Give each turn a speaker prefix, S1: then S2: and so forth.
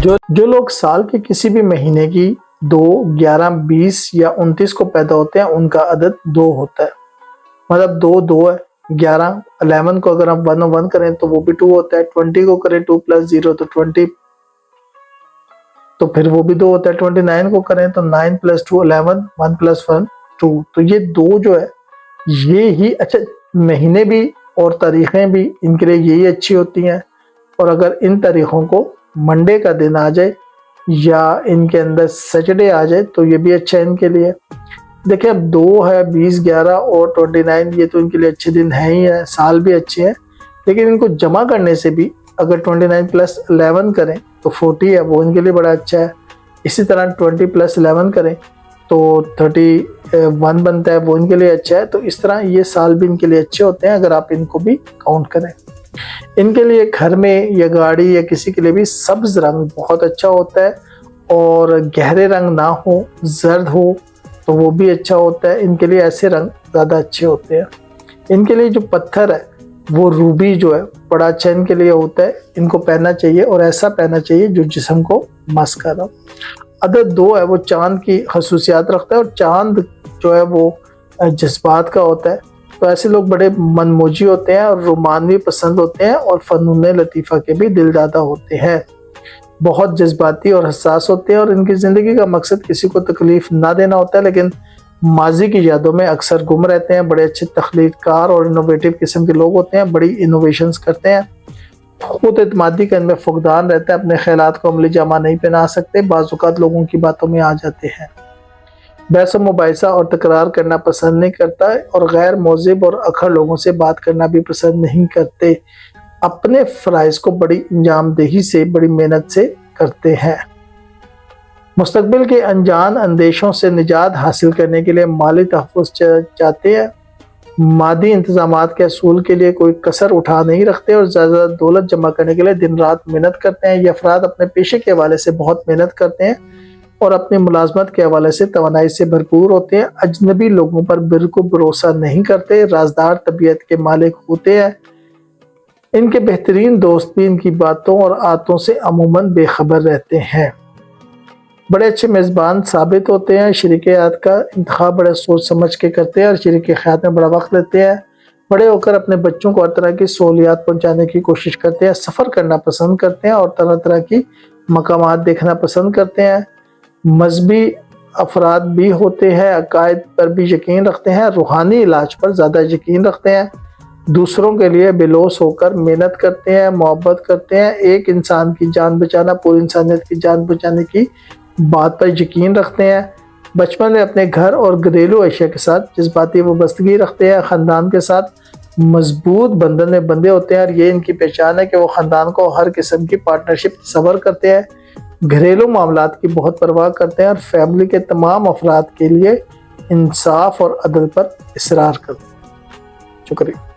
S1: जो जो लोग साल के किसी भी महीने की 2, 11, 20 या 29 को पैदा होते हैं उनका अदद 2 होता है। मतलब 2 2 है। 11 11 को अगर हम 1 और 1 करें तो वो भी 2 होता है। 20 को करें 2 + 0 तो 20, तो फिर वो भी 2 होता है। 29 को करें तो 9 + 2 11, 1 + 1 2। तो ये 2 जो है ये ही अच्छा, महीने भी और तारीखें भी इनके लिए यही अच्छी होती हैं। और अगर इन तारीखों को मंडे का दिन आ जाए या इनके अंदर सैटरडे आ जाए तो ये भी अच्छा है इनके लिए। देखिए अब 2 है, 20, 11 और 29 ये तो इनके लिए अच्छे दिन हैं ही है, साल भी अच्छे हैं। लेकिन इनको जमा करने से भी अगर 29 + 11 करें तो 40 है, वो इनके लिए बड़ा अच्छा है। इसी तरह 20 + 11 करें तो 31 बनता है, वो इनके लिए अच्छा है। तो इस तरह ये साल भी इनके लिए अच्छे होते हैं अगर आप इनको भी काउंट करें। इनके लिए घर में या गाड़ी या किसी के लिए भी सब्ज रंग बहुत अच्छा होता है, और गहरे रंग ना हो, जर्द हो तो वो भी अच्छा होता है। इनके लिए ऐसे रंग ज़्यादा अच्छे होते हैं। इनके लिए जो पत्थर है वो रूबी जो है बड़ा अच्छा इनके लिए होता है। इनको पहनना चाहिए और ऐसा पहनना चाहिए जो जिस्म को मस कर रहा। अदद 2 है, वो चांद की खसूसियात रखता है, और चांद जो है वो जज्बात का होता है। तो ऐसे लोग बड़े मनमोजी होते हैं और रोमानवी पसंद होते हैं, और फ़नून लतीफ़ा के भी दिलदादा होते हैं। बहुत जज्बाती और हसास होते हैं, और इनकी ज़िंदगी का मकसद किसी को तकलीफ़ ना देना होता है, लेकिन माजी की यादों में अक्सर गुम रहते हैं। बड़े अच्छे तख्लीक़कार और इनोवेटिव किस्म के लोग होते हैं, बड़ी इनोवेशंस करते हैं। खुद एतमादी का इनमें फुकदान रहता है, अपने ख्यालात को अमली जामा नहीं पहना सकते, बाज़ औक़ात लोगों की बातों में आ जाते हैं। बहस मुबाहिसा और तकरार करना पसंद नहीं करता है, और गैर मोज़िब और अखड़ लोगों से बात करना भी पसंद नहीं करते। अपने फ़राइज़ को बड़ी अंजामदेही से, बड़ी मेहनत से करते हैं। मुस्तक़बिल के अनजान अंदेशों से निजात हासिल करने के लिए माली तहफ़्फ़ुज़ चाहते हैं। मादी इंतज़ामात के असूल के लिए कोई कसर उठा नहीं रखते, और ज़्यादा दौलत जमा करने के लिए दिन रात मेहनत करते हैं। ये अफराद अपने पेशे के हवाले से बहुत मेहनत करते हैं और अपनी मुलाजमत के हवाले से तवानाई से भरपूर होते हैं। अजनबी लोगों पर बिल्कुल भरोसा नहीं करते, राजदार तबीयत के मालिक होते हैं। इनके बेहतरीन दोस्त भी इनकी बातों और आदतों से अमूमन बेखबर रहते हैं। बड़े अच्छे मेज़बान साबित होते हैं। शरीक हयात का इंतखाब बड़े सोच समझ के करते हैं और शरीक हयात में बड़ा वक्त लेते हैं। बड़े होकर अपने बच्चों को हर तरह की सहूलियात पहुँचाने की कोशिश करते हैं। सफ़र करना पसंद करते हैं और तरह तरह की मकामात देखना पसंद करते हैं। मजहबी अफराद भी होते हैं, अकायद पर भी यकीन रखते हैं, रूहानी इलाज पर ज़्यादा यकीन रखते हैं। दूसरों के लिए बेलोस होकर मेहनत करते हैं, मोहब्बत करते हैं। एक इंसान की जान बचाना पूरी इंसानियत की जान बचाने की बात पर यकीन रखते हैं। बचपन में अपने घर और घरेलू अशिया के साथ जज्बाती वाबस्तगी रखते हैं। ख़ानदान के साथ मजबूत बंधन में बंधे होते हैं, और ये इनकी पहचान है कि वो ख़ानदान को हर किस्म की पार्टनरशिप तस्वर करते हैं। घरेलू मामलात की बहुत परवाह करते हैं, और फैमिली के तमाम अफराद के लिए इंसाफ और अदल पर इसरार करते हैं। शुक्रिया।